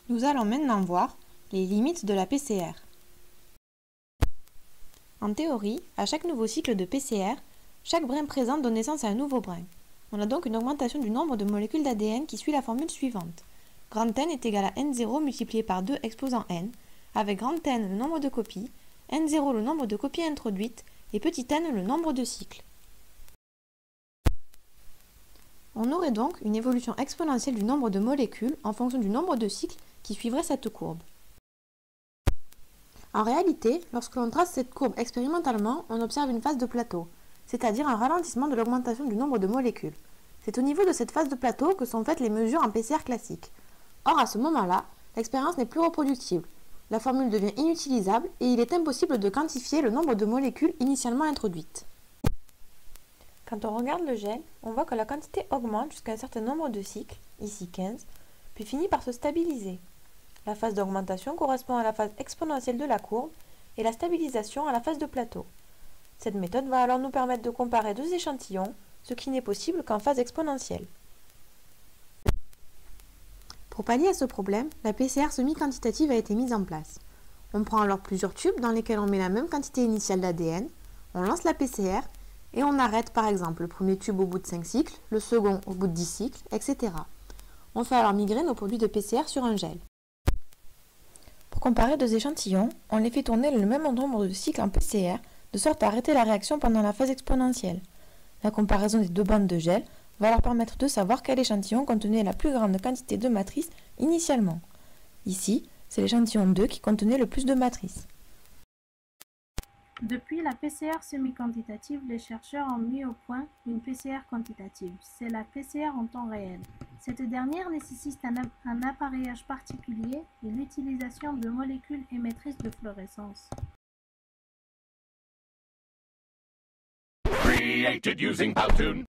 Nous allons maintenant voir les limites de la PCR. En théorie, à chaque nouveau cycle de PCR, chaque brin présent donne naissance à un nouveau brin. On a donc une augmentation du nombre de molécules d'ADN qui suit la formule suivante. Grand N est égal à N0 multiplié par 2 exposant N, avec grand N le nombre de copies, N0 le nombre de copies introduites et petit n le nombre de cycles. On aurait donc une évolution exponentielle du nombre de molécules en fonction du nombre de cycles qui suivrait cette courbe. En réalité, lorsque l'on trace cette courbe expérimentalement, on observe une phase de plateau, c'est-à-dire un ralentissement de l'augmentation du nombre de molécules. C'est au niveau de cette phase de plateau que sont faites les mesures en PCR classique. Or, à ce moment-là, l'expérience n'est plus reproductible. La formule devient inutilisable et il est impossible de quantifier le nombre de molécules initialement introduites. Quand on regarde le gel, on voit que la quantité augmente jusqu'à un certain nombre de cycles, ici 15, puis finit par se stabiliser. La phase d'augmentation correspond à la phase exponentielle de la courbe et la stabilisation à la phase de plateau. Cette méthode va alors nous permettre de comparer deux échantillons, ce qui n'est possible qu'en phase exponentielle. Pour pallier à ce problème, la PCR semi-quantitative a été mise en place. On prend alors plusieurs tubes dans lesquels on met la même quantité initiale d'ADN, on lance la PCR et on arrête par exemple le premier tube au bout de 5 cycles, le second au bout de 10 cycles, etc. On fait alors migrer nos produits de PCR sur un gel. Pour comparer deux échantillons, on les fait tourner le même nombre de cycles en PCR, de sorte à arrêter la réaction pendant la phase exponentielle. La comparaison des deux bandes de gel va leur permettre de savoir quel échantillon contenait la plus grande quantité de matrice initialement. Ici, c'est l'échantillon 2 qui contenait le plus de matrice. Depuis la PCR semi-quantitative, les chercheurs ont mis au point une PCR quantitative. C'est la PCR en temps réel. Cette dernière nécessite un appareillage particulier et l'utilisation de molécules émettrices de fluorescence. Created using Powtoon.